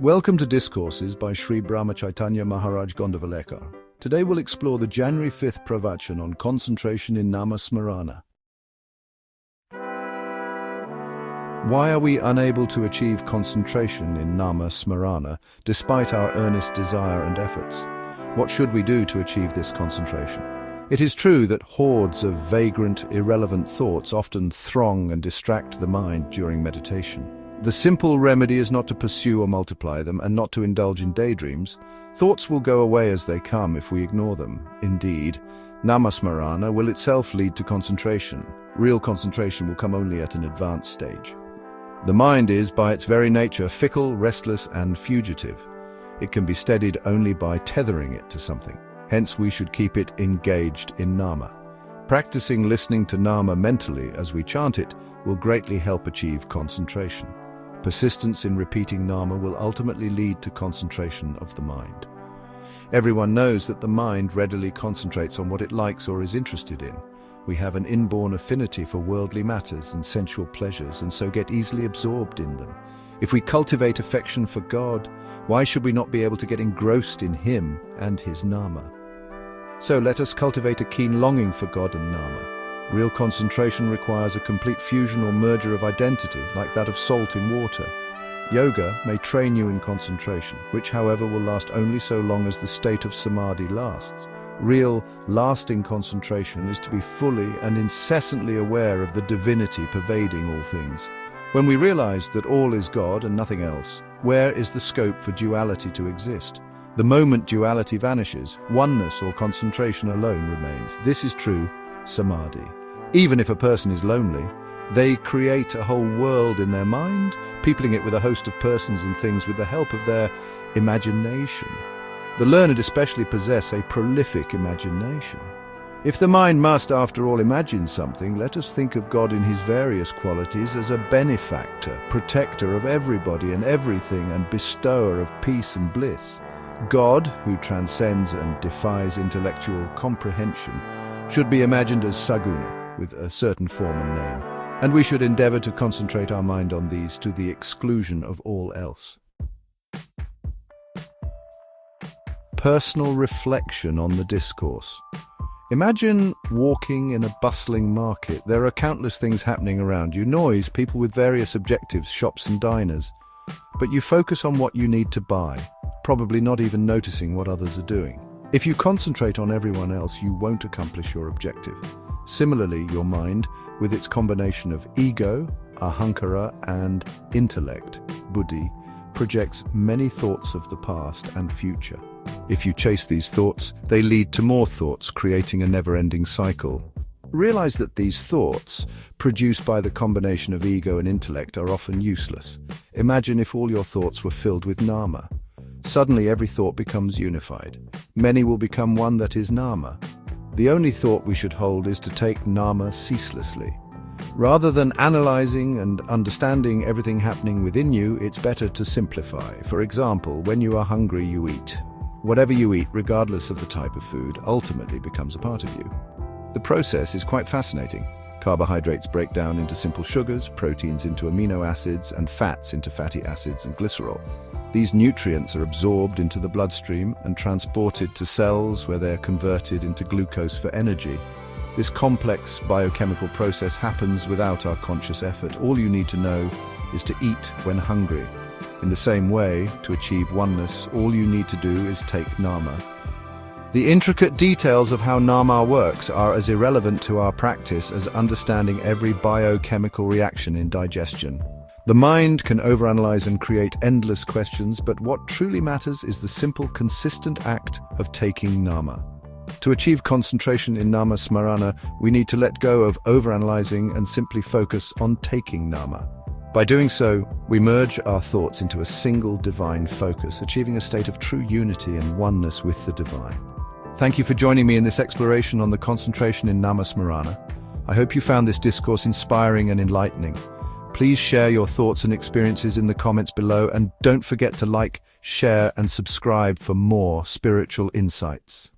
Welcome to Discourses by Shri Brahmachaitanya Maharaj Gondavalekar. Today we'll explore the January 5th Pravachan on concentration in Nama-Smarana. Why are we unable to achieve concentration in Nama-Smarana despite our earnest desire and efforts? What should we do to achieve this concentration? It is true that hordes of vagrant, irrelevant thoughts often throng and distract the mind during meditation. The simple remedy is not to pursue or multiply them, and not to indulge in daydreams. Thoughts will go away as they come if we ignore them. Indeed, Nama-Smarana will itself lead to concentration. Real concentration will come only at an advanced stage. The mind is, by its very nature, fickle, restless, and fugitive. It can be steadied only by tethering it to something. Hence, we should keep it engaged in Nama. Practicing listening to Nama mentally as we chant it will greatly help achieve concentration. Persistence in repeating Nama will ultimately lead to concentration of the mind. Everyone knows that the mind readily concentrates on what it likes or is interested in. We have an inborn affinity for worldly matters and sensual pleasures, and so get easily absorbed in them. If we cultivate affection for God, why should we not be able to get engrossed in Him and His Nama? So let us cultivate a keen longing for God and Nama. Real concentration requires a complete fusion or merger of identity, like that of salt in water. Yoga may train you in concentration, which, however, will last only so long as the state of samadhi lasts. Real, lasting concentration is to be fully and incessantly aware of the divinity pervading all things. When we realize that all is God and nothing else, where is the scope for duality to exist? The moment duality vanishes, oneness or concentration alone remains. This is true samadhi. Even if a person is lonely, they create a whole world in their mind, peopling it with a host of persons and things with the help of their imagination. The learned especially possess a prolific imagination. If the mind must, after all, imagine something, let us think of God in His various qualities as a benefactor, protector of everybody and everything, and bestower of peace and bliss. God, who transcends and defies intellectual comprehension, should be imagined as Saguna, with a certain form and name, and we should endeavor to concentrate our mind on these to the exclusion of all else. Personal reflection on the discourse. Imagine walking in a bustling market. There are countless things happening around you, noise, people with various objectives, shops and diners, but you focus on what you need to buy, probably not even noticing what others are doing. If you concentrate on everyone else, you won't accomplish your objective. Similarly, your mind, with its combination of ego, ahankara, and intellect, buddhi, projects many thoughts of the past and future. If you chase these thoughts, they lead to more thoughts, creating a never-ending cycle. Realize that these thoughts, produced by the combination of ego and intellect, are often useless. Imagine if all your thoughts were filled with Nama. Suddenly every thought becomes unified. Many will become one that is Nama. The only thought we should hold is to take Nama ceaselessly. Rather than analyzing and understanding everything happening within you, it's better to simplify. For example, when you are hungry, you eat. Whatever you eat, regardless of the type of food, ultimately becomes a part of you. The process is quite fascinating. Carbohydrates break down into simple sugars, proteins into amino acids, and fats into fatty acids and glycerol. These nutrients are absorbed into the bloodstream and transported to cells where they are converted into glucose for energy. This complex biochemical process happens without our conscious effort. All you need to know is to eat when hungry. In the same way, to achieve oneness, all you need to do is take Nama. The intricate details of how Nama works are as irrelevant to our practice as understanding every biochemical reaction in digestion. The mind can overanalyze and create endless questions, but what truly matters is the simple, consistent act of taking Nama. To achieve concentration in Nama-Smarana, we need to let go of overanalyzing and simply focus on taking Nama. By doing so, we merge our thoughts into a single divine focus, achieving a state of true unity and oneness with the divine. Thank you for joining me in this exploration on the concentration in Nama-Smarana. I hope you found this discourse inspiring and enlightening. Please share your thoughts and experiences in the comments below, and don't forget to like, share, and subscribe for more spiritual insights.